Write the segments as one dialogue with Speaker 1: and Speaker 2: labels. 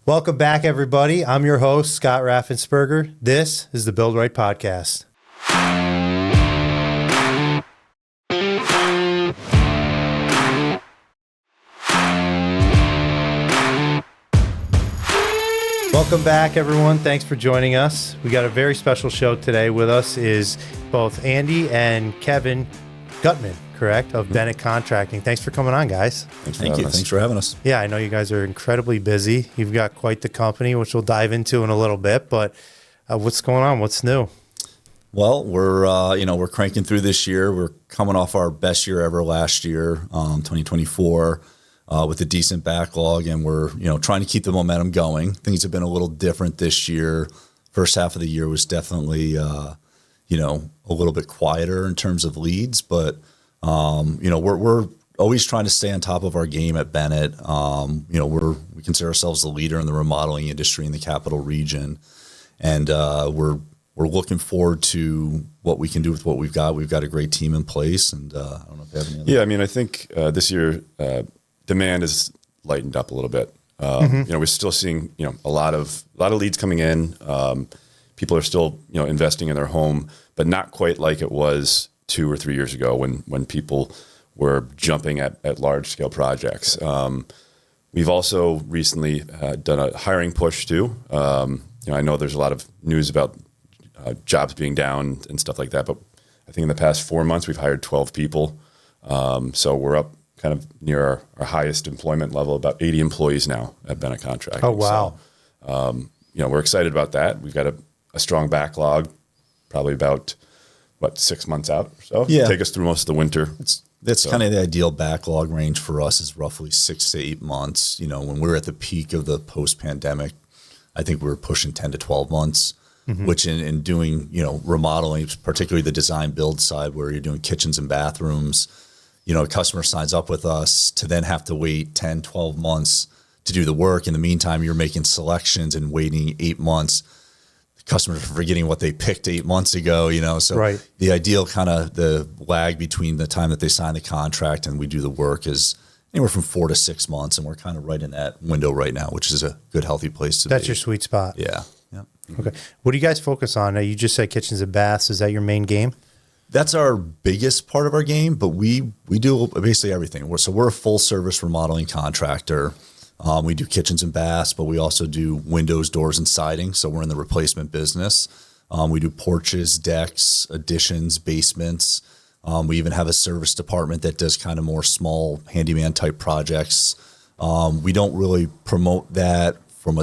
Speaker 1: Welcome back, everybody. I'm your host, Scott Raffensperger. This is the Build Right Podcast. Welcome back, everyone. Thanks for joining us. We got a very special show today. With us is both Andy and Kevin Gutman, correct, of Bennett Contracting. Thanks for coming on, guys.
Speaker 2: Thank you. Thanks for having us.
Speaker 1: Yeah, I know you guys are incredibly busy. You've got quite the company, which we'll dive into in a little bit. But what's going on? What's new?
Speaker 2: Well, we're cranking through this year. We're coming off our best year ever last year, 2024, with a decent backlog, and we're trying to keep the momentum going. Things have been a little different this year. First half of the year was definitely a little bit quieter in terms of leads, but we're always trying to stay on top of our game at Bennett. We consider ourselves the leader in the remodeling industry in the capital region, and we're looking forward to what we can do with what we've got. We've got a great team in place, and I don't know if you have any other.
Speaker 3: Yeah, I mean, I think this year demand has lightened up a little bit. We're still seeing a lot of leads coming in. People are still investing in their home, but not quite like it was 2 or 3 years ago when people were jumping at large scale projects. We've also recently done a hiring push too. I know there's a lot of news about jobs being down and stuff like that, but I think in the past 4 months we've hired 12 people. So we're up kind of near our highest employment level, about 80 employees now at Bennett Contracting.
Speaker 1: Oh, wow.
Speaker 3: So, we're excited about that. We've got a strong backlog, probably about 6 months out or so.
Speaker 2: Yeah.
Speaker 3: Take us through most of the winter.
Speaker 2: That's kind of the ideal backlog range for us, is roughly 6 to 8 months. When we were at the peak of the post-pandemic, I think we were pushing 10 to 12 months, which in doing, remodeling, particularly the design build side where you're doing kitchens and bathrooms, a customer signs up with us to then have to wait 10, 12 months to do the work. In the meantime, you're making selections and waiting 8 months. Customers are forgetting what they picked 8 months ago, so right. The ideal kind of the lag between the time that they sign the contract and we do the work is anywhere from 4 to 6 months. And we're kind of right in that window right now, which is a good, healthy place to be.
Speaker 1: That's your sweet spot.
Speaker 2: Yeah.
Speaker 1: Okay. What do you guys focus on? You just said kitchens and baths. Is that your main game?
Speaker 2: That's our biggest part of our game, but we do basically everything. We're a full service remodeling contractor. We do kitchens and baths, but we also do windows, doors, and siding. So we're in the replacement business. We do porches, decks, additions, basements. We even have a service department that does kind of more small handyman type projects. We don't really promote that from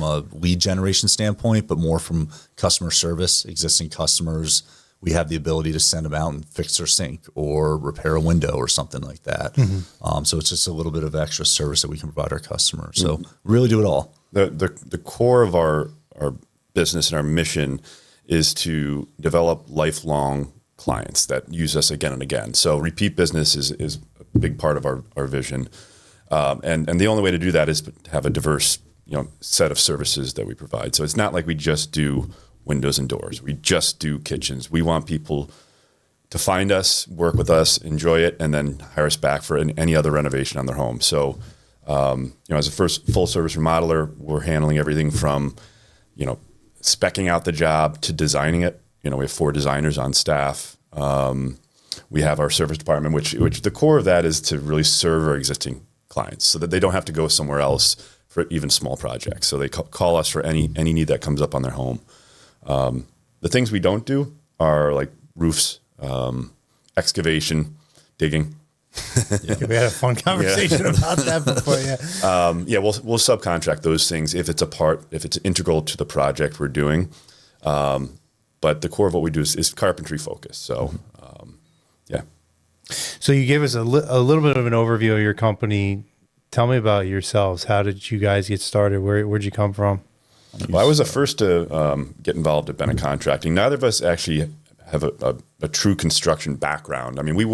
Speaker 2: a lead generation standpoint, but more from customer service, existing customers. We have the ability to send them out and fix their sink or repair a window or something like that. So it's just a little bit of extra service that we can provide our customers. So really do it all.
Speaker 3: The core of our business and our mission is to develop lifelong clients that use us again and again. So repeat business is a big part of our vision. And the only way to do that is to have a diverse set of services that we provide. So it's not like we just do windows and doors. We just do kitchens. We want people to find us, work with us, enjoy it, and then hire us back for any other renovation on their home. So, as a first full service remodeler, we're handling everything from, speccing out the job to designing it. We have 4 designers on staff. We have our service department, which the core of that is to really serve our existing clients so that they don't have to go somewhere else for even small projects. So they call us for any need that comes up on their home. The things we don't do are like roofs, excavation, digging.
Speaker 1: We had a fun conversation about that before.
Speaker 3: We'll subcontract those things if it's integral to the project we're doing. But the core of what we do is carpentry focused. So,
Speaker 1: So you gave us a little bit of an overview of your company. Tell me about yourselves. How did you guys get started? Where'd you come from?
Speaker 3: Well, I was the first to get involved at Bennett Contracting. Neither of us actually have a true construction background. I mean, we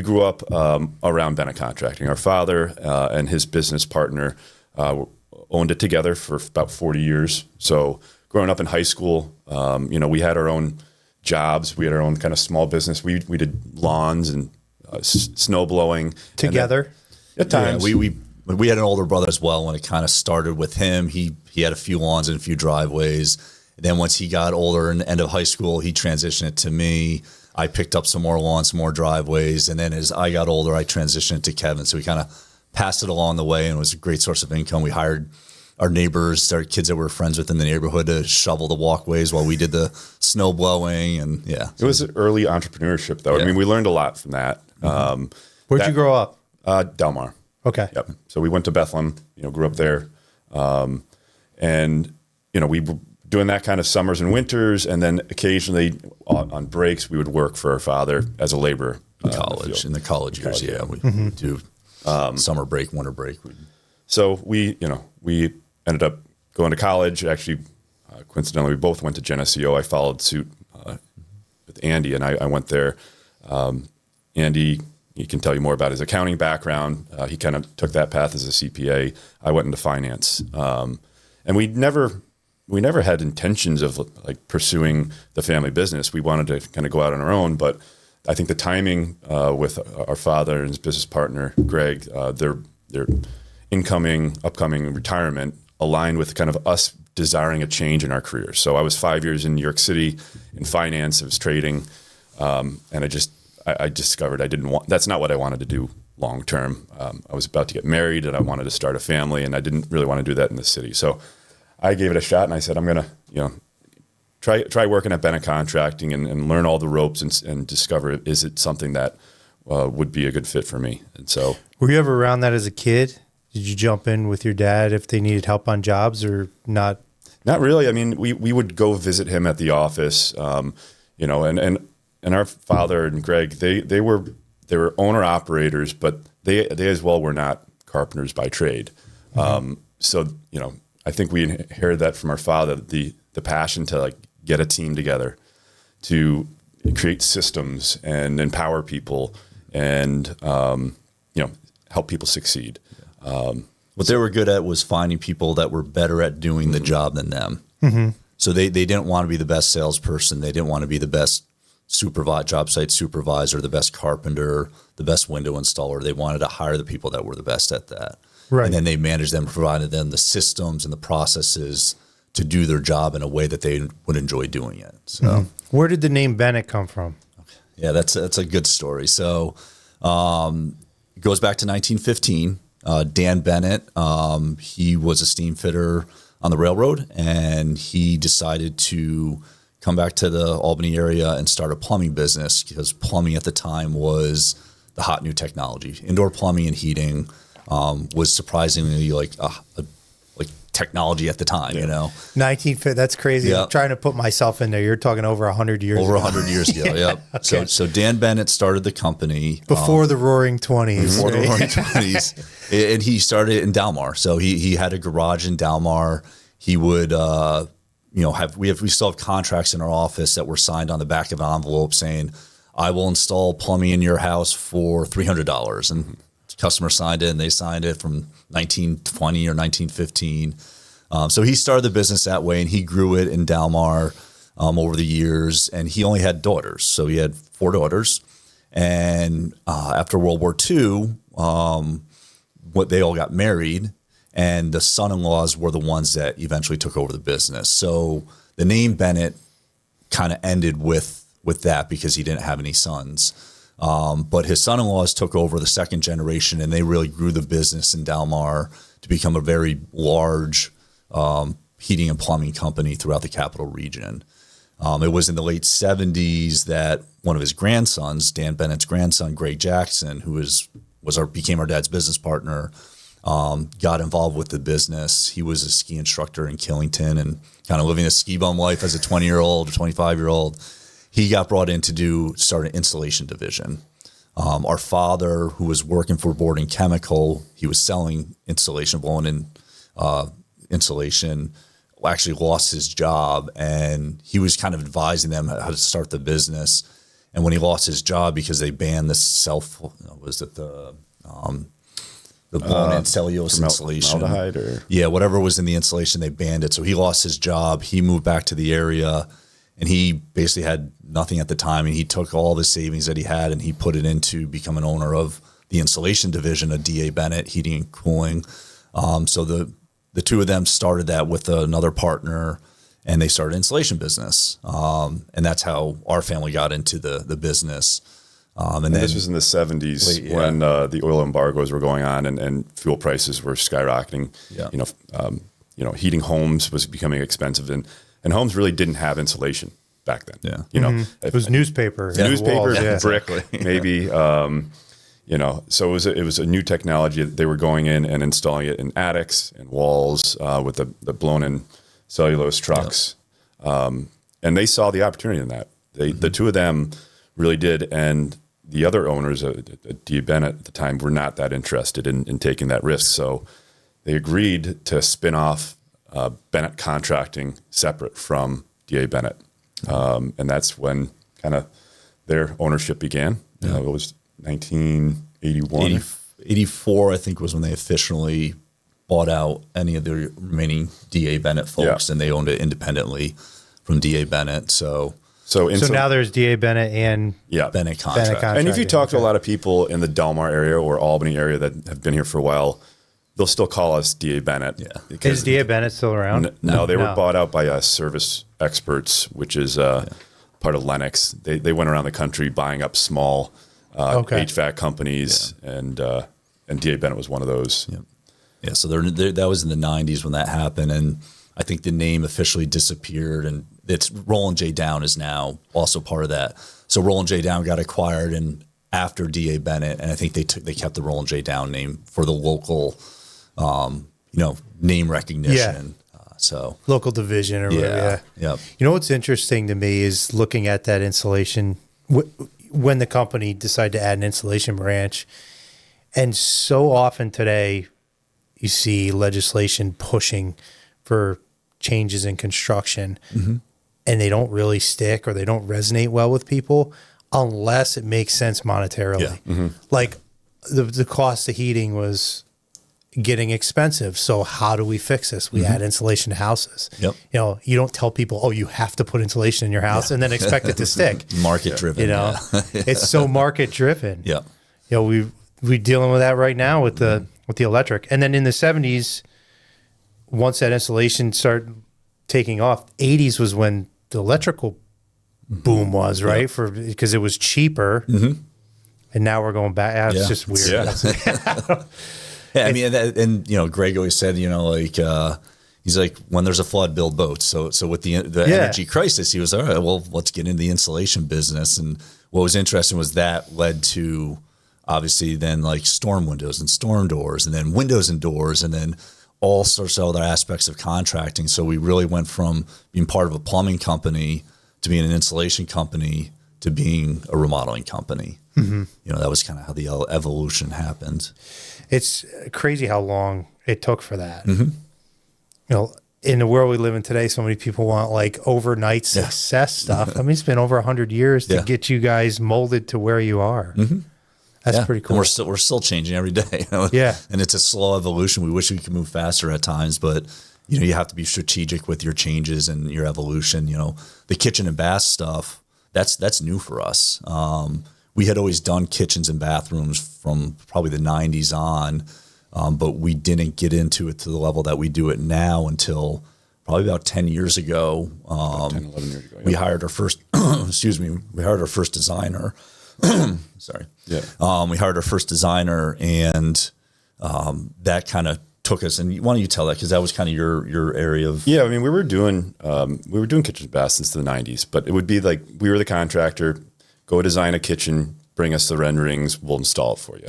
Speaker 3: grew up around Bennett Contracting. Our father and his business partner owned it together for about 40 years. So growing up in high school, we had our own jobs. We had our own kind of small business. We did lawns and snow blowing
Speaker 1: together.
Speaker 3: At times,
Speaker 2: we we had an older brother as well. When it kind of started with him, he had a few lawns and a few driveways. And then once he got older and end of high school, he transitioned it to me. I picked up some more lawns, some more driveways. And then as I got older, I transitioned it to Kevin. So we kind of passed it along the way, and it was a great source of income. We hired our neighbors, our kids that we were friends with in the neighborhood, to shovel the walkways while we did the snow blowing. And yeah.
Speaker 3: It was early entrepreneurship, though.
Speaker 2: Yeah.
Speaker 3: I mean, we learned a lot from that.
Speaker 1: Where'd you grow up?
Speaker 3: Delmar.
Speaker 1: Okay.
Speaker 3: Yep. So we went to Bethlehem, grew up there. And, we were doing that kind of summers and winters. And then occasionally on breaks, we would work for our father as a laborer.
Speaker 2: In the college years, yeah. We do summer break, winter break.
Speaker 3: So we ended up going to college. Actually, coincidentally, we both went to Geneseo. I followed suit with Andy, and I went there. Andy, he can tell you more about his accounting background. He kind of took that path as a CPA. I went into finance, and we never had intentions of like pursuing the family business. We wanted to kind of go out on our own, but I think the timing with our father and his business partner Greg, their upcoming retirement aligned with kind of us desiring a change in our careers. So I was 5 years in New York City in finance. I was trading, and I discovered that's not what I wanted to do long term. I was about to get married, and I wanted to start a family, and I didn't really want to do that in the city. So I gave it a shot, and I said, I'm going to, try working at Bennett Contracting and learn all the ropes and discover, is it something that would be a good fit for me? And so,
Speaker 1: were you ever around that as a kid? Did you jump in with your dad if they needed help on jobs, or not?
Speaker 3: Not really. I mean, we would go visit him at the office, and our father and Greg, they were owner operators, but they as well were not carpenters by trade. So I think we inherited that from our father, the passion to like get a team together, to create systems and empower people, and help people succeed.
Speaker 2: What they were good at was finding people that were better at doing the job than them. So they didn't want to be the best salesperson. They didn't want to be the best job site supervisor, the best carpenter, the best window installer. They wanted to hire the people that were the best at that.
Speaker 1: Right.
Speaker 2: And then they managed them, provided them the systems and the processes to do their job in a way that they would enjoy doing it. So
Speaker 1: where did the name Bennett come from?
Speaker 2: Yeah, that's a good story. So it goes back to 1915. Dan Bennett, he was a steam fitter on the railroad, and he decided to come back to the Albany area and start a plumbing business, because plumbing at the time was the hot new technology. Indoor plumbing and heating was surprisingly like technology at the time,
Speaker 1: 1950. That's crazy.
Speaker 2: Yeah.
Speaker 1: I'm trying to put myself in there. You're talking over 100 years
Speaker 2: Over
Speaker 1: ago.
Speaker 2: 100 years ago, yep.
Speaker 1: Okay.
Speaker 2: So Dan Bennett started the company.
Speaker 1: Before the Roaring 20s.
Speaker 2: Before the Roaring 20s. And he started in Delmar. So he had a garage in Delmar. He would, we still have contracts in our office that were signed on the back of an envelope saying, I will install plumbing in your house for $300. And the customer signed it, and they signed it from 1920 or 1915. So he started the business that way, and he grew it in Delmar over the years. And he only had daughters. So he had 4 daughters. And after World War II, they all got married, and the son-in-laws were the ones that eventually took over the business. So the name Bennett kind of ended with that, because he didn't have any sons. But his son-in-laws took over the second generation, and they really grew the business in Delmar to become a very large heating and plumbing company throughout the capital region. It was in the late 70s that one of his grandsons, Dan Bennett's grandson, Greg Jackson, who became our dad's business partner, got involved with the business. He was a ski instructor in Killington and kind of living a ski bum life as a 20-year-old or 25-year-old. He got brought in to start an installation division. Our father, who was working for Board & Chemical, he was selling insulation, blowing in insulation, actually lost his job, and he was kind of advising them how to start the business. And when he lost his job because they banned the blown-in cellulose insulation.
Speaker 3: Formaldehyde
Speaker 2: Yeah, whatever was in the insulation, they banned it. So he lost his job. He moved back to the area, and he basically had nothing at the time. And he took all of his savings that he had, and he put it into become an owner of the insulation division of DA Bennett Heating and Cooling. So the two of them started that with another partner, and they started an insulation business. And that's how our family got into the business. And then
Speaker 3: this was in the 70s when the oil embargoes were going on and fuel prices were skyrocketing.
Speaker 2: Yeah.
Speaker 3: Heating homes was becoming expensive, and homes really didn't have insulation back then.
Speaker 2: Yeah.
Speaker 1: It was newspaper.
Speaker 3: Newspaper, brick, maybe. So it was a new technology that they were going in and installing it in attics and walls with the blown-in cellulose trucks. And they saw the opportunity in that. The two of them really did, and the other owners, D. Bennett at the time, were not that interested in taking that risk. So they agreed to spin off Bennett Contracting separate from D.A. Bennett. And that's when kind of their ownership began. It was 1981.
Speaker 2: 84, I think, was when they officially bought out any of the remaining D.A. Bennett folks, and they owned it independently from D.A. Bennett. So
Speaker 1: now there's D.A. Bennett and
Speaker 2: Bennett Contracting.
Speaker 3: And if you talk to a lot of people in the Delmar area or Albany area that have been here for a while, they'll still call us D.A. Bennett.
Speaker 2: Yeah.
Speaker 1: Is D.A. Bennett still around?
Speaker 3: No, they were bought out by Service Experts, which is part of Lennox. They went around the country buying up small HVAC companies, and D.A. Bennett was one of those.
Speaker 2: Yeah, so that was in the 90s when that happened, and I think the name officially disappeared, and it's Roland J. Down is now also part of that. So Roland J. Down got acquired and after D.A. Bennett, and I think they kept the Roland J. Down name for the local, name recognition. So
Speaker 1: local division or whatever.
Speaker 2: Yeah.
Speaker 1: You know what's interesting to me is looking at that insulation when the company decided to add an insulation branch, and so often today you see legislation pushing for changes in construction, and they don't really stick or they don't resonate well with people unless it makes sense monetarily. Like the cost of heating was getting expensive. So how do we fix this? We add insulation to houses.
Speaker 2: Yep.
Speaker 1: You don't tell people, oh, you have to put insulation in your house and then expect it to stick.
Speaker 2: Market driven.
Speaker 1: It's so market driven.
Speaker 2: Yeah.
Speaker 1: We dealing with that right now with the electric. And then in the 70s, once that insulation started taking off, 80s was when the electrical boom was, right? Because it was cheaper. And now we're going back. It's just weird.
Speaker 2: I mean, and Greg always said, he's like, when there's a flood, build boats. So with the energy crisis, he was, all right, well, let's get into the insulation business. And what was interesting was that led to obviously then like storm windows and storm doors, and then windows and doors, and then all sorts of other aspects of contracting. So we really went from being part of a plumbing company to being an insulation company to being a remodeling company. That was kind of how the evolution happened.
Speaker 1: It's crazy how long it took for that. In the world we live in today, so many people want like overnight success stuff. I mean, it's been over 100 years to get you guys molded to where you are. That's pretty cool.
Speaker 2: And we're still changing every day. And it's a slow evolution. We wish we could move faster at times, but you have to be strategic with your changes and your evolution. The kitchen and bath stuff, that's new for us. We had always done kitchens and bathrooms from probably the 90s on, but we didn't get into it to the level that we do it now until probably about 10 years ago.
Speaker 3: 10, 11 years ago.
Speaker 2: We hired our first, we hired our first designer. Sorry.
Speaker 3: Yeah.
Speaker 2: We hired our first designer, and that kind of took us. And why don't you tell that, because that was kind of your area of.
Speaker 3: Yeah, I mean, we were doing kitchen and bath since the 90s, but it would be like we were the contractor. Go design a kitchen, bring us the renderings, we'll install it for you.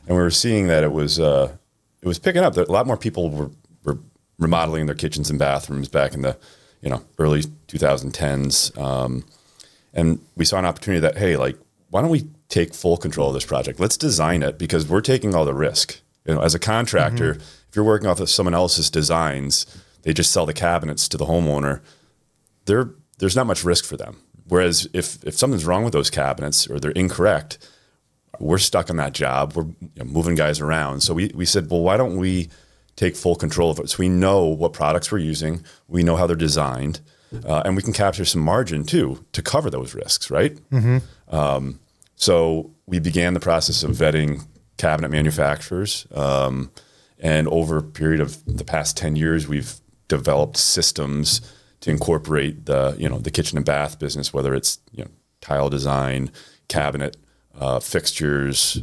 Speaker 3: And we were seeing that it was picking up. A lot more people were remodeling their kitchens and bathrooms back in the early 2010s, and we saw an opportunity that, hey, like, why don't we take full control of this project? Let's design it, because we're taking all the risk. As a contractor, if you're working off of someone else's designs, they just sell the cabinets to the homeowner. There's not much risk for them. Whereas if something's wrong with those cabinets or they're incorrect, we're stuck on that job. We're moving guys around. So we said, well, why don't we take full control of it? So we know what products we're using. We know how they're designed. And we can capture some margin too to cover those risks, right? So we began the process of vetting cabinet manufacturers. And over a period of the past 10 years, we've developed systems to incorporate the kitchen and bath business, whether it's tile design, cabinet, fixtures.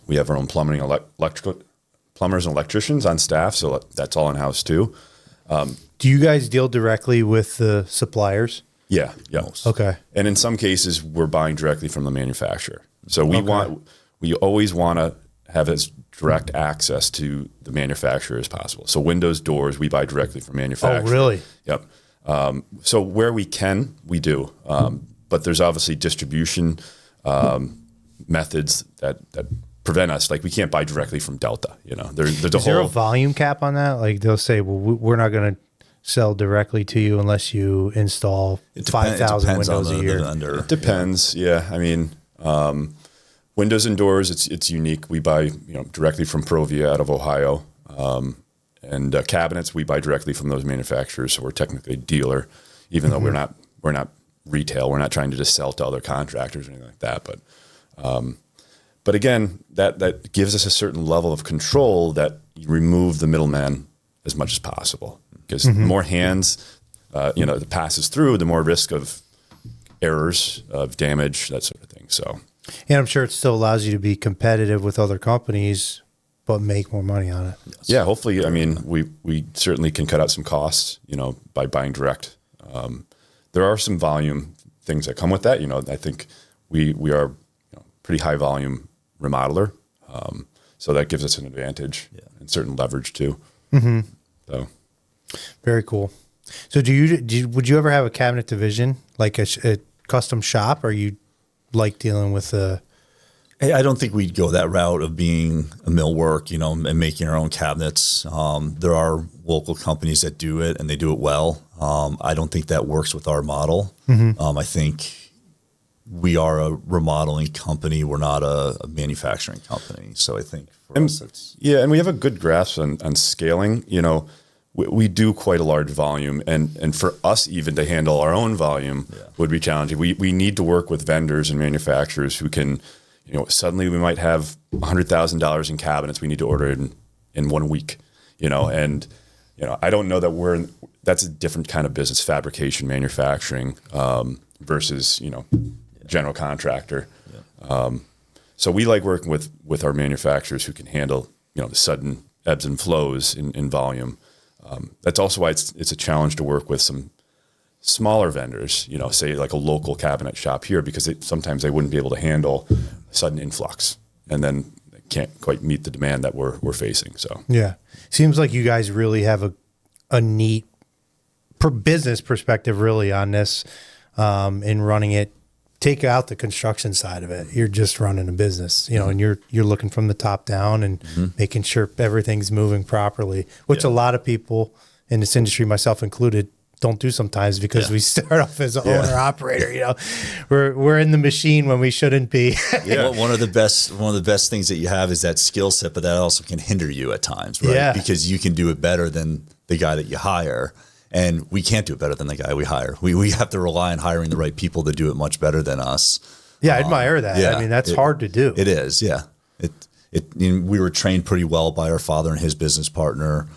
Speaker 3: We have our own plumbing, electrical plumbers and electricians on staff, so that's all in house too.
Speaker 2: Do you guys deal directly with the suppliers?
Speaker 3: Yeah.
Speaker 2: Okay.
Speaker 3: And in some cases, we're buying directly from the manufacturer. So we always want to have as direct access to the manufacturer as possible. So windows, doors, we buy directly from manufacturers.
Speaker 2: Oh, really?
Speaker 3: Yep. So where we can, we do. But there's obviously distribution methods that prevent us. Like we can't buy directly from Delta. There's
Speaker 2: Is there a volume cap on that? Like they'll say, well, we're not going to sell directly to you unless you install 5,000 windows a year.
Speaker 3: It depends. Yeah. I mean, windows and doors, it's unique. We buy directly from Provia out of Ohio. And cabinets, we buy directly from those manufacturers. So we're technically a dealer, even though we're not retail. We're not trying to just sell to other contractors or anything like that. But again, that gives us a certain level of control that you remove the middleman as much as possible. Because the more hands, it passes through, the more risk of errors, of damage, that sort of thing. So,
Speaker 2: and I'm sure it still allows you to be competitive with other companies, but make more money on it.
Speaker 3: Yeah, hopefully. I mean, we certainly can cut out some costs, by buying direct. There are some volume things that come with that. I think we are pretty high volume remodeler, so that gives us an advantage and certain leverage too.
Speaker 2: Mm-hmm.
Speaker 3: So.
Speaker 2: Very cool. So would you ever have a cabinet division, like a custom shop, or you like dealing with the...
Speaker 4: I don't think we'd go that route of being a millwork, and making our own cabinets. There are local companies that do it and they do it well. I don't think that works with our model.
Speaker 2: Mm-hmm.
Speaker 4: I think we are a remodeling company. We're not a manufacturing company. So I think for us, it's...
Speaker 3: Yeah, and we have a good grasp on scaling. We do quite a large volume, and for us even to handle our own volume would be challenging. We need to work with vendors and manufacturers who can, suddenly we might have $100,000 in cabinets we need to order in 1 week, and I don't know that that's a different kind of business, fabrication, manufacturing versus general contractor. So we like working with our manufacturers who can handle the sudden ebbs and flows in volume. That's also why it's a challenge to work with some smaller vendors, say like a local cabinet shop here, because sometimes they wouldn't be able to handle a sudden influx, and then they can't quite meet the demand that we're facing. So
Speaker 2: yeah, seems like you guys really have a neat business perspective really on this, in running it. Take out the construction side of it. You're just running a business, and you're looking from the top down and making sure everything's moving properly, which a lot of people in this industry, myself included, don't do sometimes because we start off as an owner operator. We're in the machine when we shouldn't be.
Speaker 4: Well, one of the best things that you have is that skill set, but that also can hinder you at times, right?
Speaker 2: Yeah.
Speaker 4: Because you can do it better than the guy that you hire. And we can't do it better than the guy we hire. We have to rely on hiring the right people to do it much better than us.
Speaker 2: Yeah, I admire that.
Speaker 4: Yeah,
Speaker 2: I mean, that's hard to do.
Speaker 4: It is, yeah. We were trained pretty well by our father and his business partner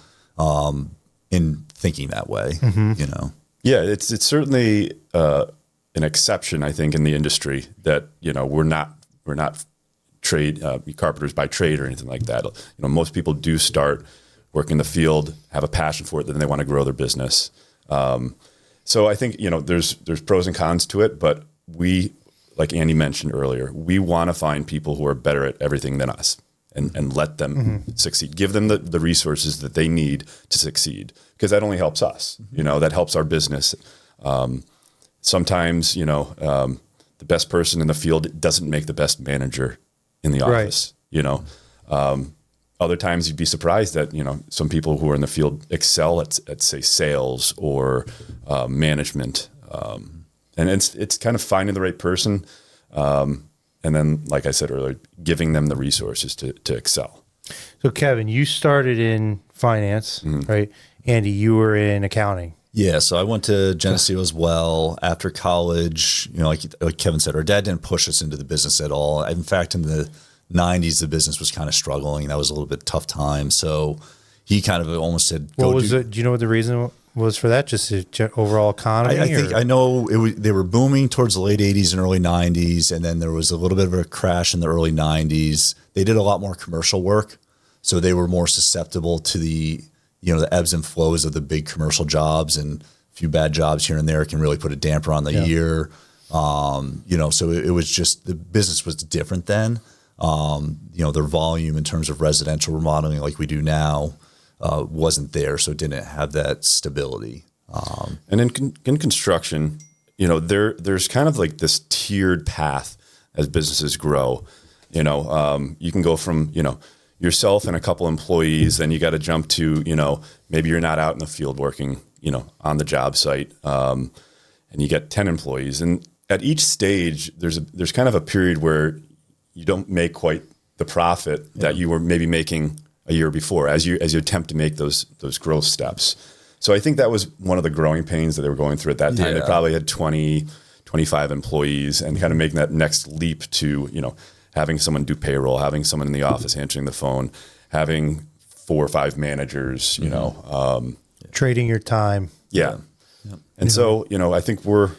Speaker 4: in thinking that way,
Speaker 3: Yeah, it's certainly an exception, I think, in the industry that we're not trade carpenters by trade or anything like that. Most people do start work in the field, have a passion for it, then they want to grow their business. So I think, there's pros and cons to it, but we, like Andy mentioned earlier, we want to find people who are better at everything than us and let them succeed. Give them the resources that they need to succeed, because that only helps us. That helps our business. Sometimes, the best person in the field doesn't make the best manager in the office, Other times you'd be surprised that, some people who are in the field excel at say, sales or management. And it's kind of finding the right person. And then, like I said earlier, giving them the resources to excel.
Speaker 2: So, Kevin, you started in finance, right? Andy, you were in accounting.
Speaker 4: Yeah, so I went to Geneseo as well. After college, like Kevin said, our dad didn't push us into the business at all. In fact, in the
Speaker 2: 90s, the business was kind of struggling. That was a little bit tough time. So he kind of almost said,
Speaker 1: what was it? Do you know what the reason was for that? Just the overall economy?
Speaker 2: I know they were booming towards the late 80s and early 90s. And then there was a little bit of a crash in the early 90s. They did a lot more commercial work. So they were more susceptible to the ebbs and flows of the big commercial jobs, and a few bad jobs here and there can really put a damper on the year. So it was just, the business was different then. Their volume in terms of residential remodeling like we do now wasn't there, so it didn't have that stability.
Speaker 3: And in construction, there's kind of like this tiered path as businesses grow. You can go from, yourself and a couple employees, then you got to jump to, maybe you're not out in the field working, on the job site, and you get 10 employees. And at each stage, there's kind of a period where you don't make quite the profit that you were maybe making a year before as you attempt to make those growth steps. So I think that was one of the growing pains that they were going through at that time. They probably had 20, 25 employees, and kind of making that next leap to, having someone do payroll, having someone in the office answering the phone, having 4 or 5 managers,
Speaker 1: trading your time.
Speaker 3: Yeah. And so, I think we're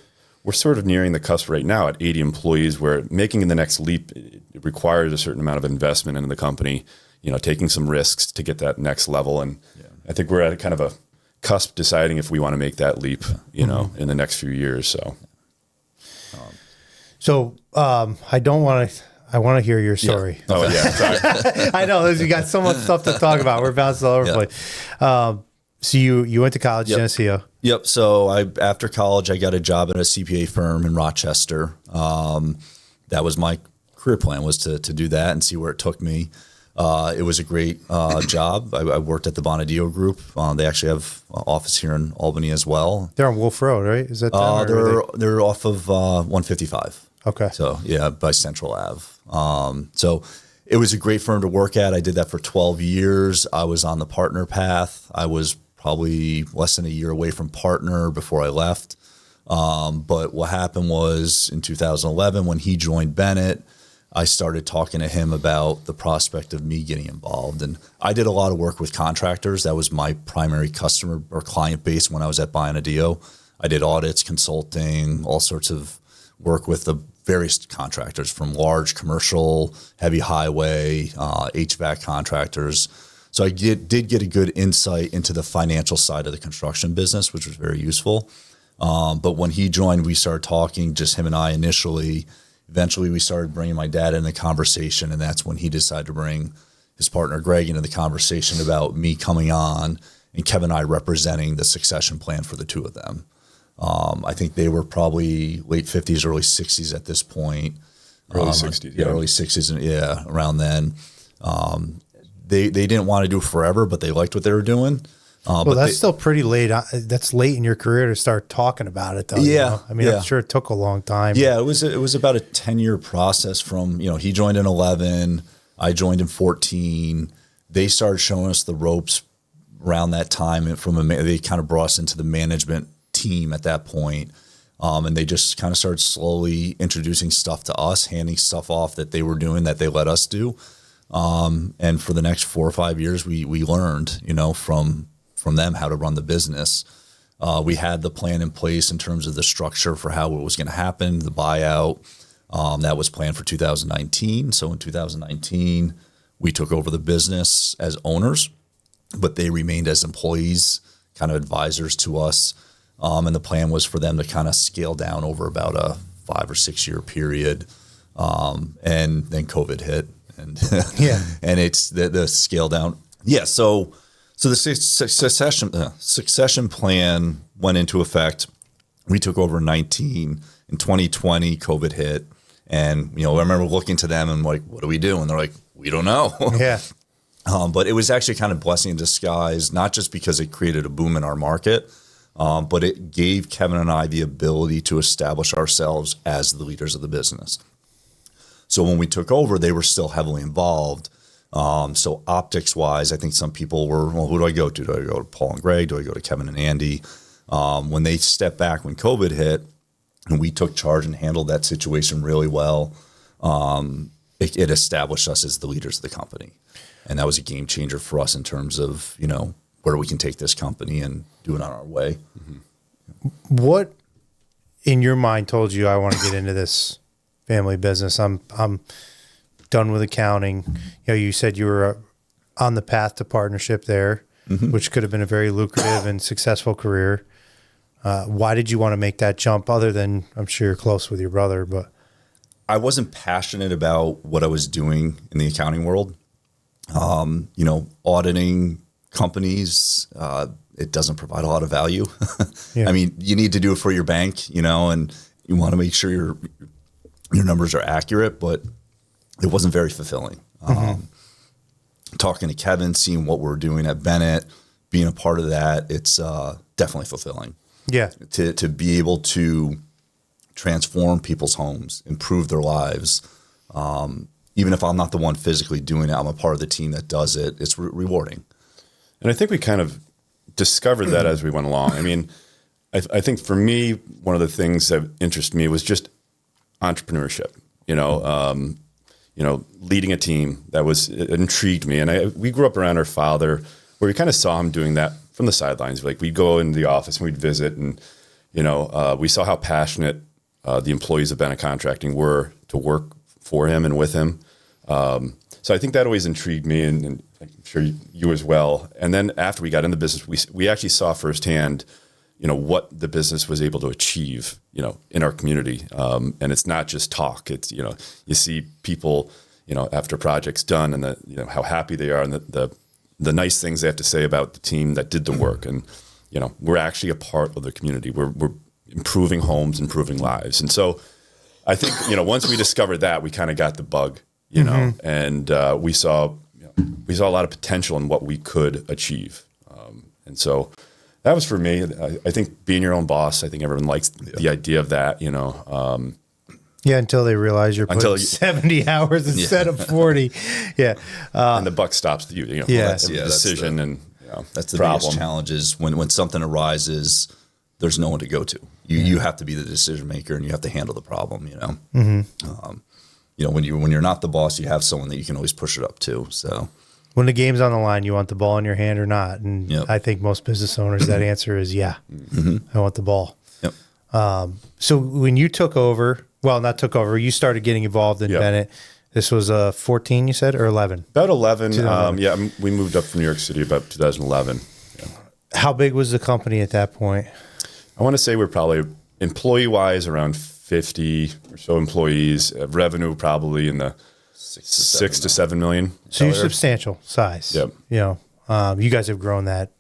Speaker 3: sort of nearing the cusp right now at 80 employees, where making the next leap, it requires a certain amount of investment into the company, taking some risks to get that next level. And I think we're at kind of a cusp deciding if we want to make that leap, in the next few years. So,
Speaker 1: I want to hear your story.
Speaker 3: Yeah. Oh yeah. Sorry.
Speaker 1: I know you got so much stuff to talk about. We're bouncing all over the place. So you went to college, Geneseo.
Speaker 2: Yep. So after college, I got a job at a CPA firm in Rochester. That was my career plan, was to do that and see where it took me. It was a great job. I worked at the Bonadio Group. They actually have an office here in Albany as well.
Speaker 1: They're on Wolf Road, right? Is that them,
Speaker 2: they're off of 155.
Speaker 1: Okay.
Speaker 2: So by Central Ave. So it was a great firm to work at. I did that for 12 years. I was on the partner path. I was probably less than a year away from partner before I left. But what happened was in 2011, when he joined Bennett, I started talking to him about the prospect of me getting involved. And I did a lot of work with contractors. That was my primary customer or client base when I was at Bonadio. I did audits, consulting, all sorts of work with the various contractors, from large commercial, heavy highway, HVAC contractors. So I did get a good insight into the financial side of the construction business, which was very useful. But when he joined, we started talking, just him and I initially. Eventually, we started bringing my dad in the conversation, and that's when he decided to bring his partner, Greg, into the conversation about me coming on and Kevin and I representing the succession plan for the two of them. I think they were probably late 50s, early 60s at this point.
Speaker 3: Early 60s.
Speaker 2: Yeah, early 60s, around then. They didn't want to do it forever, but they liked what they were doing.
Speaker 1: Well, that's still pretty late. That's late in your career to start talking about it, though.
Speaker 2: Yeah.
Speaker 1: I mean, I'm sure it took a long time.
Speaker 2: Yeah, it was about a 10-year process from, he joined in 11, I joined in 14. They started showing us the ropes around that time. And they kind of brought us into the management team at that point. And they just kind of started slowly introducing stuff to us, handing stuff off that they were doing that they let us do. And for the next 4 or 5 years, we learned, from them how to run the business. We had the plan in place in terms of the structure for how it was going to happen, the buyout. That was planned for 2019. So in 2019, we took over the business as owners, but they remained as employees, kind of advisors to us. And the plan was for them to kind of scale down over about a 5 or 6 year period. And then COVID hit, and and it's the scale down. Yeah. So the succession plan went into effect. We took over in 19. In 2020, COVID hit. And, I remember looking to them and like, what do we do? And they're like, we don't know.
Speaker 1: Yeah.
Speaker 2: But it was actually kind of blessing in disguise, not just because it created a boom in our market, but it gave Kevin and I the ability to establish ourselves as the leaders of the business. So when we took over, they were still heavily involved. So optics-wise, I think some people were, well, who do I go to? Do I go to Paul and Greg? Do I go to Kevin and Andy? When they stepped back when COVID hit, and we took charge and handled that situation really well, it established us as the leaders of the company. And that was a game changer for us in terms of, where we can take this company and do it on our way.
Speaker 1: What in your mind told you I want to get into this family business? I'm done with accounting. You said you were on the path to partnership there, which could have been a very lucrative and successful career. Why did you want to make that jump, other than I'm sure you're close with your brother? But
Speaker 2: I wasn't passionate about what I was doing in the accounting world. Auditing companies, it doesn't provide a lot of value.
Speaker 1: Yeah.
Speaker 2: I mean, you need to do it for your bank, and you want to make sure your numbers are accurate, but it wasn't very fulfilling. Talking to Kevin, seeing what we're doing at Bennett, being a part of that, it's definitely fulfilling.
Speaker 1: yeah,
Speaker 2: To be able to transform people's homes, improve their lives. Even if I'm not the one physically doing it, I'm a part of the team that does it. It's rewarding.
Speaker 3: And I think we kind of discovered that as we went along. I mean, I think for me, one of the things that interested me was just entrepreneurship. Leading a team it intrigued me. And we grew up around our father, where we kind of saw him doing that from the sidelines. Like, we'd go into the office and we'd visit, and we saw how passionate the employees of Bennett Contracting were to work for him and with him. So I think that always intrigued me, and I'm sure you as well. And then after we got in the business, we actually saw firsthand, what the business was able to achieve, in our community. And it's not just talk. It's, you see people, after a project's done, and how happy they are, and the nice things they have to say about the team that did the work. And, we're actually a part of the community. We're improving homes, improving lives. And so I think, once we discovered that, we kind of got the bug, and we saw a lot of potential in what we could achieve. And so that was for me. I think being your own boss, I think everyone likes the idea of that,
Speaker 1: yeah. Until they realize you're putting 70 hours instead of 40. Yeah.
Speaker 3: And the buck stops to you. That's the decision,
Speaker 2: That's the
Speaker 3: problem.
Speaker 2: biggest challenge is when something arises, there's no one to go to. You have to be the decision maker, and you have to handle the problem. When you're not the boss, you have someone that you can always push it up to. So
Speaker 1: When the game's on the line, you want the ball in your hand or not? And
Speaker 2: Yep.
Speaker 1: I think most business owners, that answer is yeah. I want the ball.
Speaker 2: Yep.
Speaker 1: So when you took over, you started getting involved in
Speaker 3: Yep.
Speaker 1: Bennett. This was 14, you said, or 11?
Speaker 3: About 11. We moved up from New York City about 2011.
Speaker 1: How big was the company at that point?
Speaker 3: I want to say we're probably employee-wise around 50 or so employees. Revenue probably in the 6 to 7 million.
Speaker 1: So you're substantial size.
Speaker 3: Yep.
Speaker 1: You guys have grown that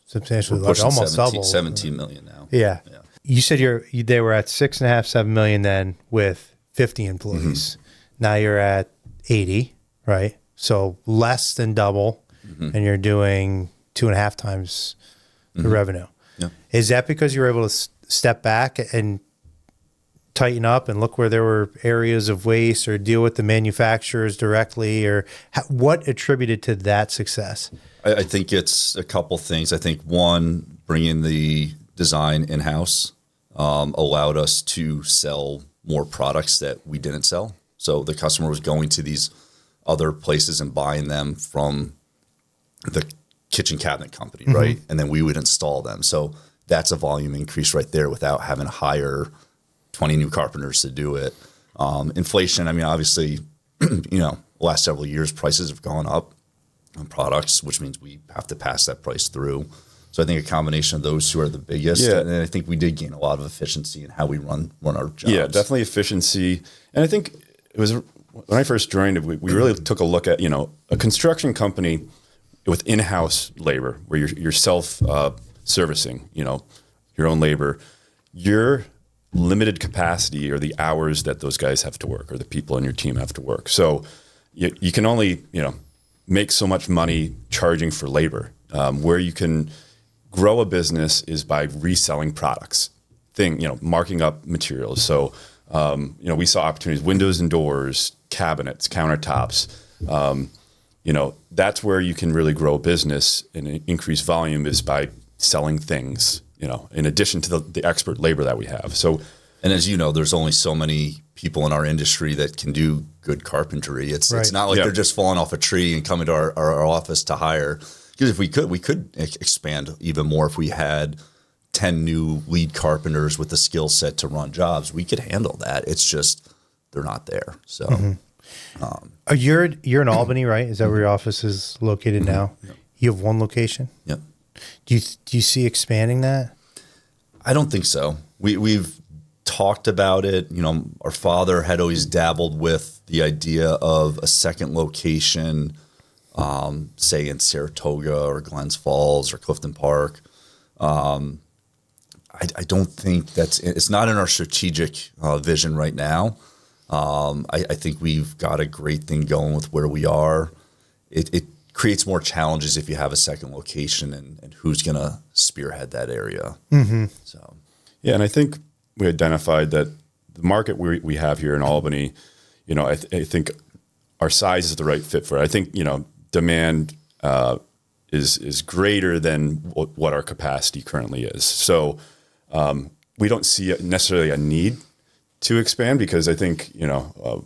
Speaker 1: substantially,
Speaker 2: We're
Speaker 1: like
Speaker 2: pushing
Speaker 1: almost
Speaker 2: 17,
Speaker 1: double.
Speaker 2: 17 million now.
Speaker 1: Yeah. You said they were at 6.5, 7 million then with 50 employees. Now you're at 80, right? So less than double, and you're doing 2.5 times the revenue.
Speaker 2: Yeah.
Speaker 1: Is that because you were able to step back and tighten up and look where there were areas of waste, or deal with the manufacturers directly, or what attributed to that success?
Speaker 2: I think it's a couple things. I think one, bringing the design in-house allowed us to sell more products that we didn't sell. So the customer was going to these other places and buying them from the kitchen cabinet company, right? And then we would install them. So that's a volume increase right there without having to hire 20 new carpenters to do it. Inflation, I mean, obviously, the last several years, prices have gone up on products, which means we have to pass that price through. So I think a combination of those two are the biggest.
Speaker 3: Yeah.
Speaker 2: And I think we did gain a lot of efficiency in how we run our jobs.
Speaker 3: Yeah, definitely efficiency. And I think it was when I first joined, we really took a look at, a construction company with in-house labor where you're self-servicing, your own labor. Your limited capacity or the hours that those guys have to work, or the people in your team have to work. So you can only, make so much money charging for labor. Where you can grow a business is by reselling products, marking up materials. So, we saw opportunities, windows and doors, cabinets, countertops. That's where you can really grow a business and increase volume, is by selling things, in addition to the expert labor that we have. So
Speaker 2: And as you know, there's only so many people in our industry that can do good carpentry. It's not like they're just falling off a tree and coming to our office to hire. Because if we could expand even more if we had 10 new lead carpenters with the skill set to run jobs. We could handle that. It's just they're not there. So
Speaker 1: you're in Albany, right? Is that where your office is located now?
Speaker 2: Yep.
Speaker 1: You have one location?
Speaker 2: Yep.
Speaker 1: Do you see expanding that?
Speaker 2: I don't think so. We've talked about it. You know, our father had always dabbled with the idea of a second location, say in Saratoga or Glens Falls or Clifton Park. I don't think it's not in our strategic vision right now. I think we've got a great thing going with where we are. It creates more challenges if you have a second location and who's going to spearhead that area.
Speaker 1: Mm-hmm.
Speaker 2: So,
Speaker 3: yeah, and I think we identified that the market we have here in Albany, you know, I think our size is the right fit for it. I think, you know, demand is greater than what our capacity currently is. So we don't see necessarily a need to expand because I think, you know,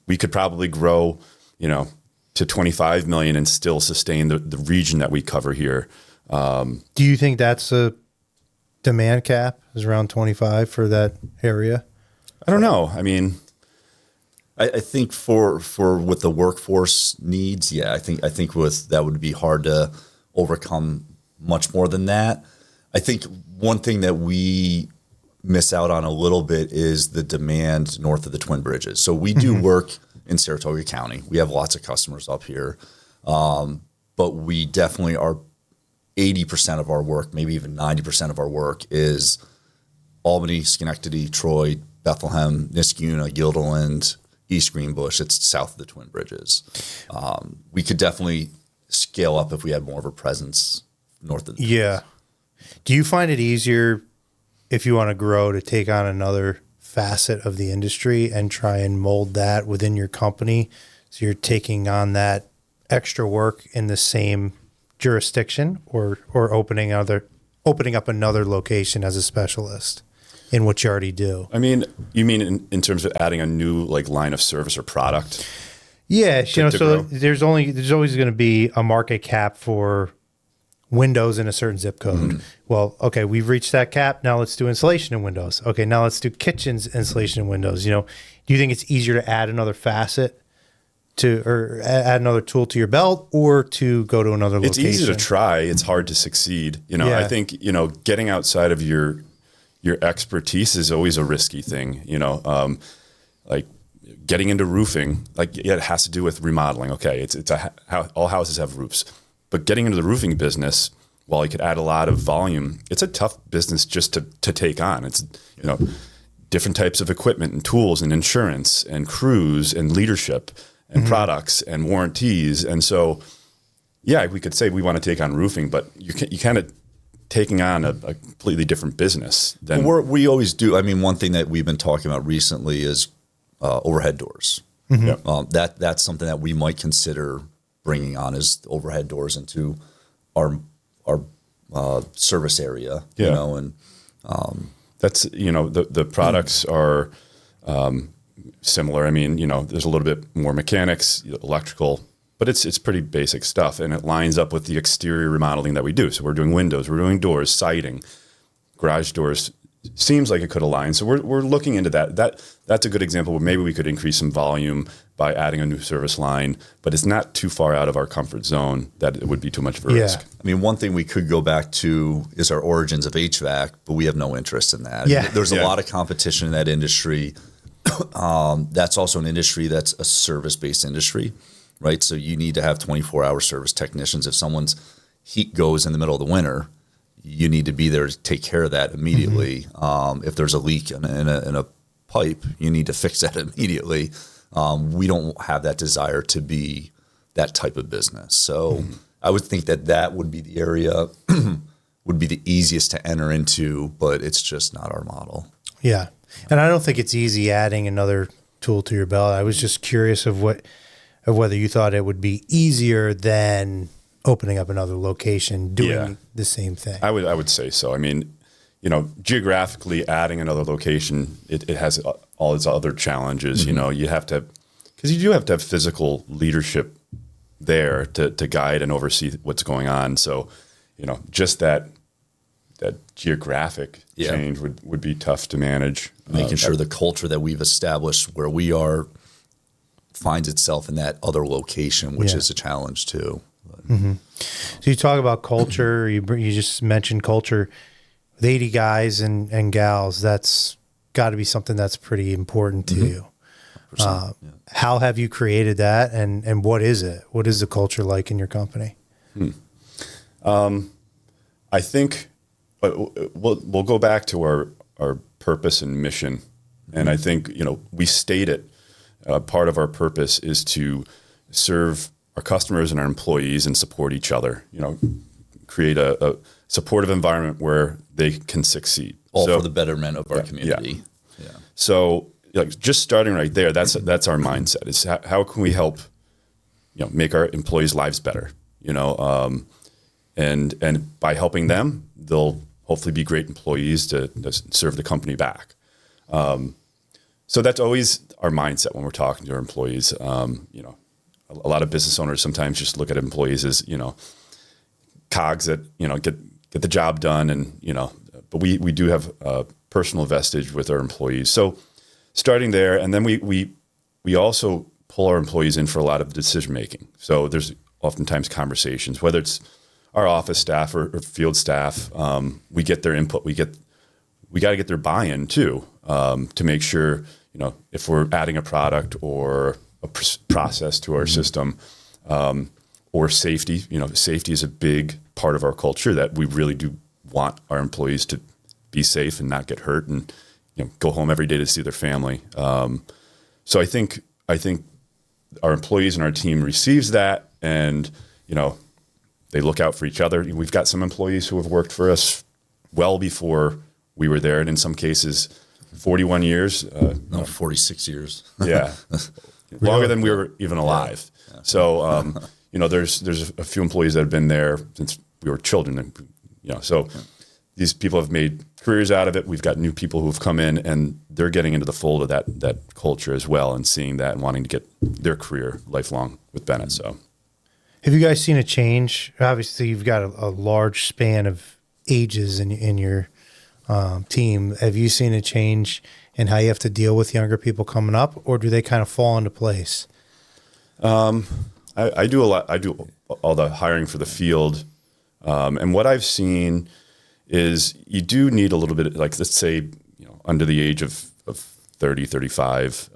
Speaker 3: we could probably grow, you know, to 25 million and still sustain the region that we cover here.
Speaker 1: Do you think that's a demand cap is around 25 for that area?
Speaker 3: I don't know. I mean,
Speaker 2: I think for what the workforce needs, yeah, I think with that would be hard to overcome much more than that. I think one thing that we miss out on a little bit is the demand north of the Twin Bridges. So we do work in Saratoga County. We have lots of customers up here, but we definitely are 80% of our work, maybe even 90% of our work is Albany, Schenectady, Troy, Bethlehem, Niskuna, Guilderland, East Greenbush. It's south of the Twin Bridges. We could definitely scale up if we had more of a presence north of the
Speaker 1: Yeah. Do you find it easier if you want to grow to take on another facet of the industry and try and mold that within your company? So you're taking on that extra work in the same jurisdiction or opening up another location as a specialist in what you already do?
Speaker 3: I mean, you mean in terms of adding a new like line of service or product?
Speaker 1: Yeah, you know,
Speaker 3: to
Speaker 1: so
Speaker 3: grow?
Speaker 1: there's always going to be a market cap for windows in a certain zip code. Well, okay, we've reached that cap. Now let's do insulation in windows. Okay, now let's do kitchens insulation in windows. You know, do you think it's easier to add another facet or add another tool to your belt or to go to another location?
Speaker 3: It's easy to try. It's hard to succeed. You know,
Speaker 1: Yeah.
Speaker 3: I think, you know, getting outside of your expertise is always a risky thing, you know, like getting into roofing, like yeah, it has to do with remodeling. Okay. All houses have roofs, but getting into the roofing business, while you could add a lot of volume, it's a tough business just to take on. It's, you know, different types of equipment and tools and insurance and crews and leadership and products and warranties. And so, yeah, we could say we want to take on roofing, but you kind of taking on a completely different business than
Speaker 2: we always do. I mean, one thing that we've been talking about recently is overhead doors.
Speaker 3: Yep.
Speaker 2: That's something that we might consider bringing on is overhead doors into our service area.
Speaker 3: Yeah.
Speaker 2: You know, and
Speaker 3: that's, you know, the products are similar. I mean, you know, there's a little bit more mechanics, electrical, but it's pretty basic stuff, and it lines up with the exterior remodeling that we do. So we're doing windows, we're doing doors, siding, garage doors. Seems like it could align. So we're looking into that. That's a good example where maybe we could increase some volume by adding a new service line, but it's not too far out of our comfort zone that it would be too much of a risk.
Speaker 2: I mean, one thing we could go back to is our origins of HVAC, but we have no interest in that.
Speaker 1: Yeah.
Speaker 2: I mean, there's a lot of competition in that industry. That's also an industry that's a service-based industry, right? So you need to have 24-hour service technicians. If someone's heat goes in the middle of the winter, you need to be there to take care of that immediately. If there's a leak in a pipe, you need to fix that immediately. We don't have that desire to be that type of business. So I would think that would be the area, would be the easiest to enter into, but it's just not our model.
Speaker 1: Yeah. And I don't think it's easy adding another tool to your belt. I was just curious of whether you thought it would be easier than opening up another location, doing the same thing.
Speaker 3: I would say so. I mean, geographically adding another location, it has all its other challenges. You have to, because you do have to have physical leadership there to guide and oversee what's going on. So, just that geographic change would be tough to manage.
Speaker 2: Making sure the culture that we've established where we are finds itself in that other location, which is a challenge too.
Speaker 1: So you talk about culture, you just mentioned culture. With 80 guys and gals, that's got to be something that's pretty important to you. How have you created that, and what is it? What is the culture like in your company?
Speaker 3: I think we'll go back to our purpose and mission. And I think, we state it. Part of our purpose is to serve our customers and our employees and support each other, create a supportive environment where they can succeed.
Speaker 2: All for the betterment of our community.
Speaker 3: Yeah. So just starting right there, that's our mindset is how can we help, make our employees' lives better, and by helping them, they'll hopefully be great employees to serve the company back. So that's always our mindset when we're talking to our employees. A lot of business owners sometimes just look at employees as, cogs that, get the job done. And, but we do have a personal vestige with our employees. So starting there, and then we also pull our employees in for a lot of decision making. So there's oftentimes conversations, whether it's our office staff or field staff, we get their input. We got to get their buy-in too, to make sure, if we're adding a product or a process to our system, or safety. Safety is a big part of our culture that we really do want our employees to be safe and not get hurt and go home every day to see their family. So I think our employees and our team receives that, and they look out for each other. We've got some employees who have worked for us well before we were there, and in some cases, 41 years.
Speaker 2: 46 years.
Speaker 3: Yeah. Longer than we were even alive. Yeah. So, there's a few employees that have been there since we were children. And, so these people have made careers out of it. We've got new people who have come in, and they're getting into the fold of that culture as well, and seeing that and wanting to get their career lifelong with Bennett. So,
Speaker 1: have you guys seen a change? Obviously, you've got a large span of ages in your team. Have you seen a change in how you have to deal with younger people coming up, or do they kind of fall into place?
Speaker 3: I do a lot. I do all the hiring for the field. And what I've seen is you do need a little bit, like, let's say, under the age of 30, 35,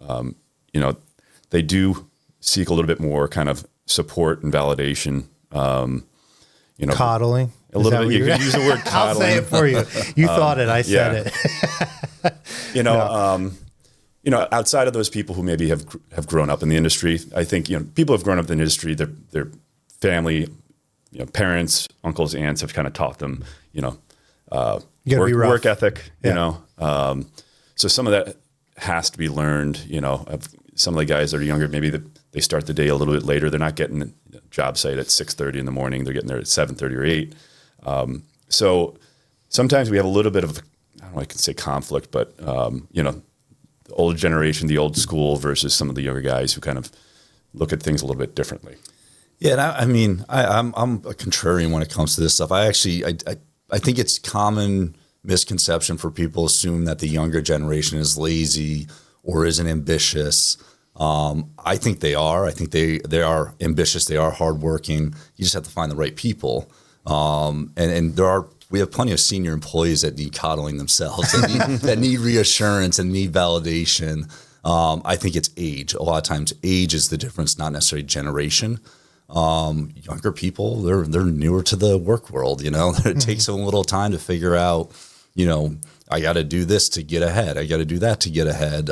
Speaker 3: they do seek a little bit more kind of support and validation.
Speaker 1: Coddling.
Speaker 3: A little bit. You can use the word coddling.
Speaker 1: I'll say it for you. You thought it. I said it.
Speaker 3: Outside of those people who maybe have grown up in the industry, I think, people have grown up in the industry, their family, parents, uncles, aunts have kind of taught them, work ethic, so some of that has to be learned, some of the guys that are younger, maybe they start the day a little bit later. They're not getting the job site at 6:30 in the morning. They're getting there at 7:30 or 8. So sometimes we have a little bit of, I don't know, I can say conflict, but, the older generation, the old school versus some of the younger guys who kind of look at things a little bit differently.
Speaker 2: Yeah. And I'm a contrarian when it comes to this stuff. I think it's common misconception for people to assume that the younger generation is lazy or isn't ambitious. I think they are. I think they are ambitious. They are hardworking. You just have to find the right people. And we have plenty of senior employees that need coddling themselves, that need reassurance and need validation. I think it's age. A lot of times age is the difference, not necessarily generation. Younger people, they're newer to the work world, It takes them a little time to figure out, I got to do this to get ahead. I got to do that to get ahead.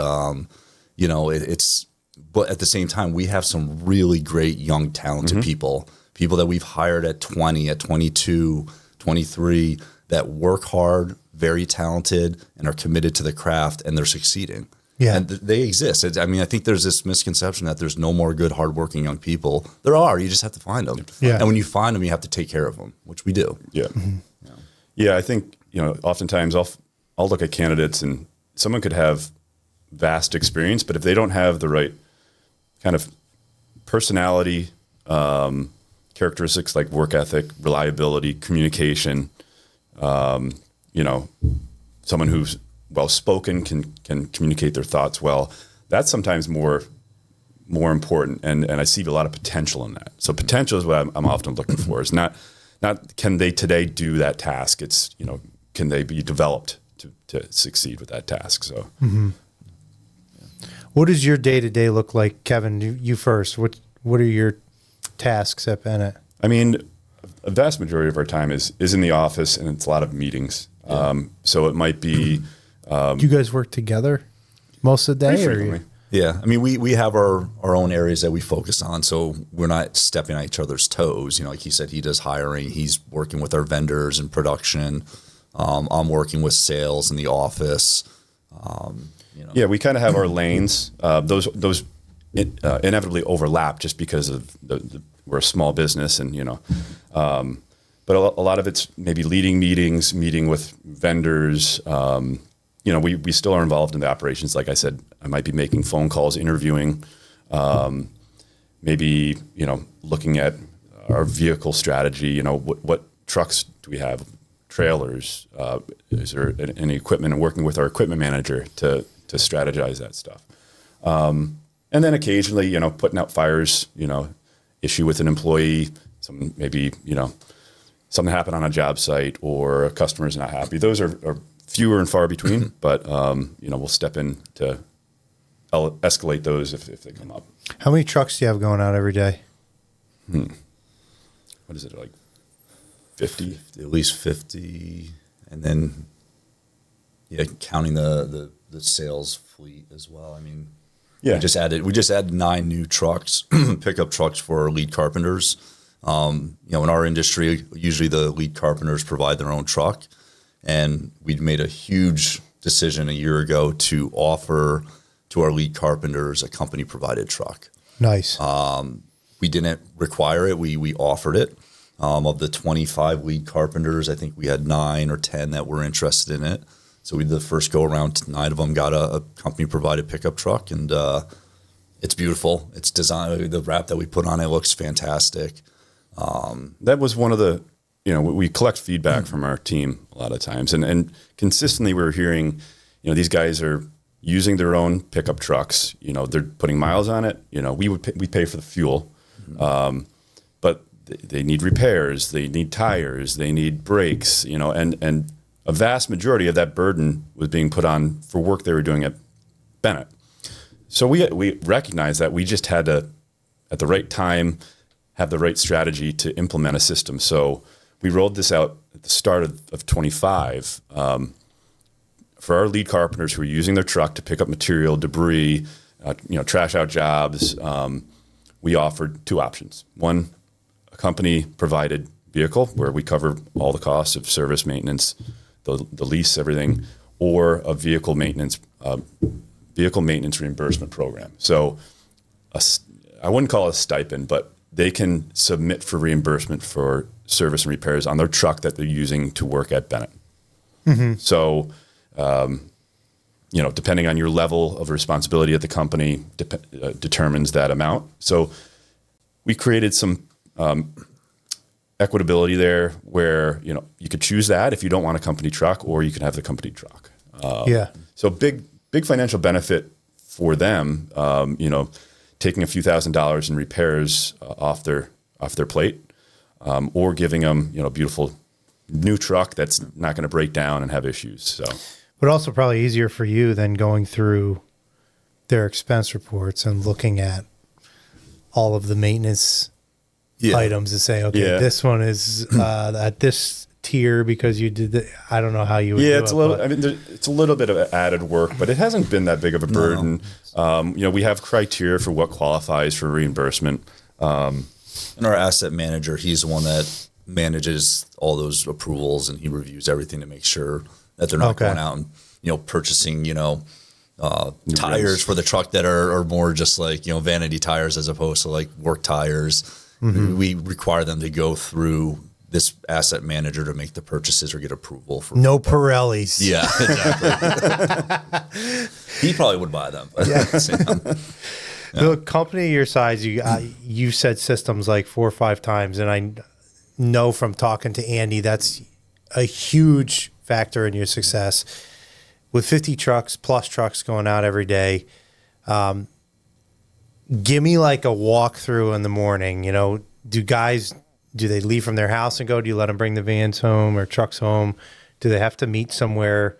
Speaker 2: But at the same time, we have some really great young, talented people that we've hired at 20, at 22, 23, that work hard, very talented, and are committed to the craft, and they're succeeding. Yeah. And they exist. I think there's this misconception that there's no more good, hardworking young people. There are. You just have to find them. Yeah. And when you find them, you have to take care of them, which we do.
Speaker 3: Yeah. Yeah, I think, oftentimes I'll look at candidates, and someone could have vast experience, but if they don't have the right kind of personality, characteristics like work ethic, reliability, communication, someone who's well-spoken, can communicate their thoughts well, that's sometimes more important. And I see a lot of potential in that. So potential is what I'm often looking for. Is not can they today do that task? It's, can they be developed to succeed with that task? So.
Speaker 1: Mm-hmm. What does your day-to-day look like, Kevin? You first. What are your tasks at Bennett?
Speaker 3: I mean, a vast majority of our time is in the office, and it's a lot of meetings. Yeah. So it might be.
Speaker 1: Do you guys work together most of the day?
Speaker 3: Frequently.
Speaker 4: Yeah. I mean, we have our own areas that we focus on, so we're not stepping on each other's toes. Like he said, he does hiring. He's working with our vendors and production. I'm working with sales in the office.
Speaker 3: Yeah, we kind of have our lanes. Those inevitably overlap just because of we're a small business, and but a lot of it's maybe leading meetings, meeting with vendors. We still are involved in the operations. Like I said, I might be making phone calls, interviewing, maybe looking at our vehicle strategy. What trucks do we have? Trailers? Is there any equipment? And working with our equipment manager to strategize that stuff. And then occasionally, putting out fires, issue with an employee, maybe something happened on a job site, or a customer's not happy. Those are fewer and far between, but we'll step in to escalate those if they come up.
Speaker 1: How many trucks do you have going out every day?
Speaker 3: What is it, like 50?
Speaker 4: At least 50, and then counting the sales fleet as well. I mean, we just added 9 new trucks, pickup trucks for our lead carpenters. In our industry, usually the lead carpenters provide their own truck, and we'd made a huge decision a year ago to offer to our lead carpenters a company provided truck.
Speaker 1: Nice.
Speaker 4: We didn't require it. We offered it. Of the 25 lead carpenters, I think we had 9 or 10 that were interested in it. So we did the first go around, 9 of them got a company provided pickup truck, and it's beautiful. It's designed, the wrap that we put on it looks fantastic.
Speaker 3: That was one of the, we collect feedback from our team a lot of times, and consistently we're hearing, these guys are using their own pickup trucks. They're putting miles on it. We pay for the fuel, but they need repairs, they need tires, they need brakes, and a vast majority of that burden was being put on for work they were doing at Bennett. So we recognized that we just had to, at the right time, have the right strategy to implement a system. So we rolled this out at the start of 25 for our lead carpenters who are using their truck to pick up material, debris, trash out jobs. We offered 2 options. One, a company provided vehicle where we cover all the costs of service, maintenance, the lease, everything, or a vehicle maintenance reimbursement program. So I wouldn't call it a stipend, but they can submit for reimbursement for service and repairs on their truck that they're using to work at Bennett. Mm-hmm. So, depending on your level of responsibility at the company, determines that amount. So we created some equitability there where, you could choose that if you don't want a company truck, or you could have the company truck. So big financial benefit for them, taking a few $1,000s in repairs off their plate, or giving them, a beautiful new truck that's not going to break down and have issues. So,
Speaker 1: but also probably easier for you than going through their expense reports and looking at all of the maintenance items and say, okay, this one is at this tier because you did the, I don't know how you would do
Speaker 3: it's a little, it's a little bit of added work, but it hasn't been that big of a burden. No. We have criteria for what qualifies for reimbursement.
Speaker 4: And our asset manager, he's the one that manages all those approvals, and he reviews everything to make sure that they're not going out and, purchasing, tires for the truck that are more just like, vanity tires as opposed to like work tires. Mm-hmm. We require them to go through
Speaker 2: this asset manager to make the purchases or get approval for.
Speaker 1: No Pirellis.
Speaker 2: Yeah, exactly. He probably would buy them.
Speaker 1: The company your size, you said systems like 4 or 5 times, and I know from talking to Andy that's a huge factor in your success. With 50 plus trucks going out every day, give me like a walkthrough in the morning. Do they leave from their house and go? Do you let them bring the vans home or trucks home? Do they have to meet somewhere?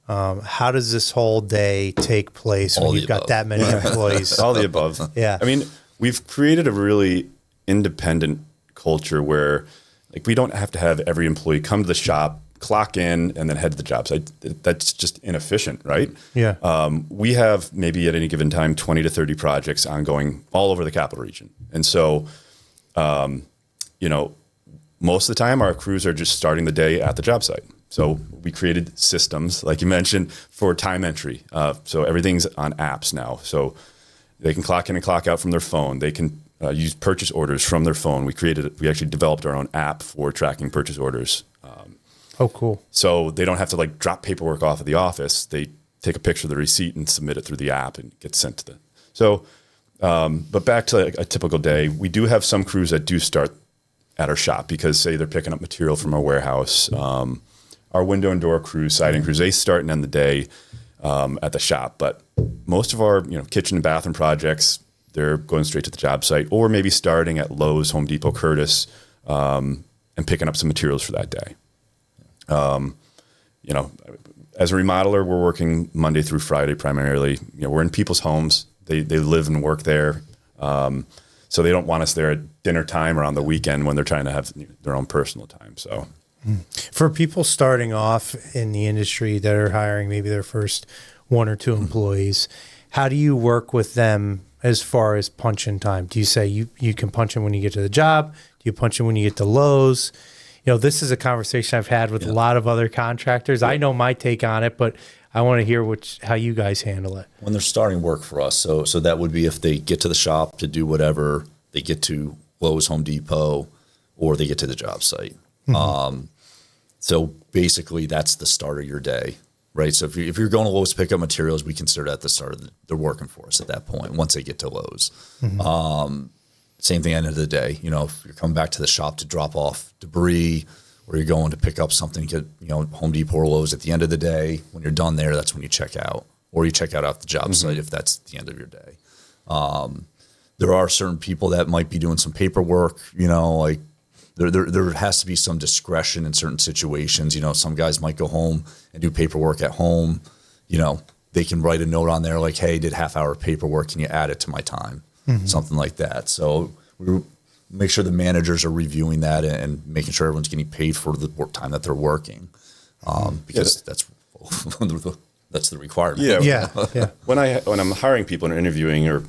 Speaker 1: How does this whole day take place when you've got that many employees?
Speaker 3: All the above.
Speaker 1: Yeah.
Speaker 3: I mean, we've created a really independent culture where like we don't have to have every employee come to the shop, clock in, and then head to the job site. That's just inefficient, right?
Speaker 1: Yeah.
Speaker 3: We have maybe at any given time 20 to 30 projects ongoing all over the capital region. And so, most of the time our crews are just starting the day at the job site. So we created systems, like you mentioned, for time entry. So everything's on apps now. So they can clock in and clock out from their phone. They can use purchase orders from their phone. We actually developed our own app for tracking purchase orders.
Speaker 1: Oh, cool.
Speaker 3: So they don't have to like drop paperwork off at the office. They take a picture of the receipt and submit it through the app and get sent to them. So, but back to a typical day, we do have some crews that do start at our shop because say they're picking up material from our warehouse. Our window and door crews, siding crews, they start and end the day at the shop. But most of our kitchen and bathroom projects, they're going straight to the job site or maybe starting at Lowe's, Home Depot, Curtis, and picking up some materials for that day. As a remodeler, we're working Monday through Friday primarily. We're in people's homes. They live and work there. So they don't want us there at dinner time or on the weekend when they're trying to have their own personal time. So
Speaker 1: for people starting off in the industry that are hiring maybe their first 1 or 2 employees, how do you work with them as far as punch-in time? Do you say you can punch in when you get to the job? Do you punch in when you get to Lowe's? This is a conversation I've had with a lot of other contractors. I know my take on it, but I want to hear how you guys handle it.
Speaker 2: When they're starting work for us, so that would be if they get to the shop to do whatever, they get to Lowe's, Home Depot, or they get to the job site. Mm-hmm. So basically, that's the start of your day, right? So if you're going to Lowe's to pick up materials, we consider that the start of they're working for us at that point once they get to Lowe's. Mm-hmm. Same thing at the end of the day. If you're coming back to the shop to drop off debris or you're going to pick up something, get Home Depot or Lowe's at the end of the day, when you're done there, that's when you check out. Or you check out off the job site if that's the end of your day. There are certain people that might be doing some paperwork, like there has to be some discretion in certain situations. Some guys might go home and do paperwork at home. They can write a note on there like, hey, did half-hour paperwork, can you add it to my time? Mm-hmm. Something like that. So we make sure the managers are reviewing that and making sure everyone's getting paid for the work time that they're working, because that's the requirement.
Speaker 1: Yeah.
Speaker 3: When I'm hiring people and interviewing or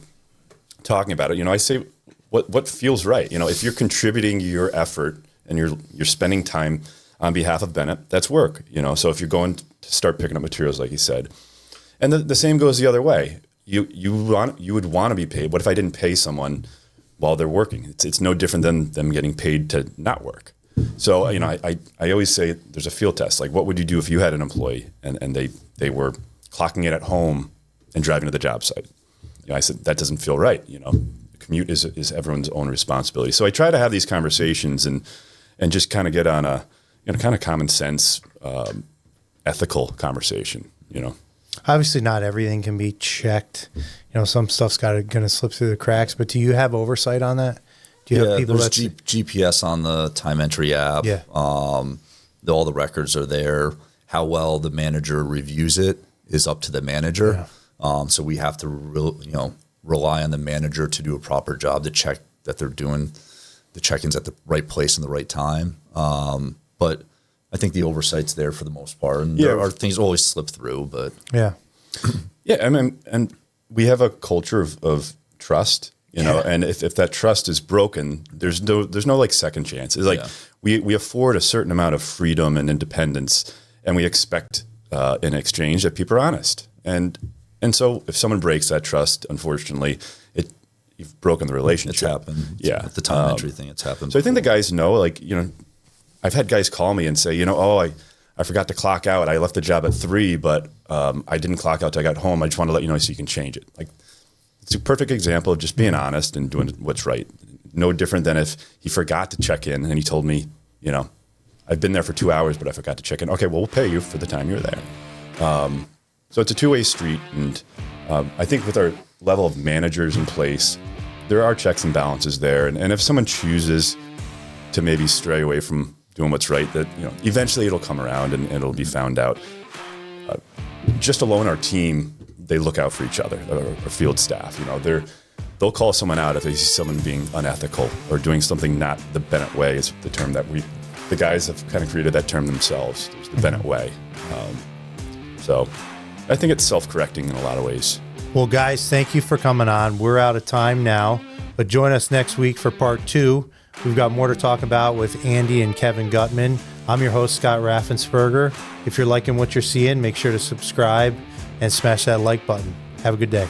Speaker 3: talking about it, I say what feels right. If you're contributing your effort and you're spending time on behalf of Bennett, that's work. So if you're going to start picking up materials, like you said, and the same goes the other way. You would want to be paid. What if I didn't pay someone while they're working? It's no different than them getting paid to not work. So I always say there's a field test. Like, what would you do if you had an employee and they were clocking in at home and driving to the job site? I said that doesn't feel right. The commute is everyone's own responsibility. So I try to have these conversations and just kind of get on a kind of common sense, ethical conversation.
Speaker 1: Obviously, not everything can be checked. Some stuff's going to slip through the cracks. But do you have oversight on that? Do you have people
Speaker 2: there's GPS on the time entry app.
Speaker 1: Yeah.
Speaker 2: All the records are there. How well the manager reviews it is up to the manager. Yeah. So we have to rely on the manager to do a proper job to check that they're doing the check-ins at the right place and the right time. But I think the oversight's there for the most part, and there are things always slip through. But
Speaker 1: yeah.
Speaker 3: I mean, and we have a culture of trust, and if that trust is broken, there's no like second chance. It's like we afford a certain amount of freedom and independence, and we expect in exchange that people are honest. And so if someone breaks that trust, unfortunately, you've broken the relationship.
Speaker 2: It's happened. Yeah, the time entry thing, it's happened.
Speaker 3: So I think the guys know, like I've had guys call me and say, I forgot to clock out. I left the job at 3, but I didn't clock out till I got home. I just want to let you know so you can change it. Like, it's a perfect example of just being honest and doing what's right. No different than if he forgot to check in and he told me, I've been there for 2 hours, but I forgot to check in. Okay, well, we'll pay you for the time you're there. So it's a two-way street. And I think with our level of managers in place, there are checks and balances there. And if someone chooses to maybe stray away from doing what's right, that eventually it'll come around and it'll be found out. Just alone our team, they look out for each other, our field staff. They'll call someone out if they see someone being unethical or doing something not the Bennett way. Is the term that the guys have kind of created that term themselves. There's the Bennett way. So I think it's self-correcting in a lot of ways.
Speaker 1: Well, guys, thank you for coming on. We're out of time now, but join us next week for part 2. We've got more to talk about with Andy and Kevin Gutman. I'm your host, Scott Raffensperger. If you're liking what you're seeing, make sure to subscribe and smash that like button. Have a good day.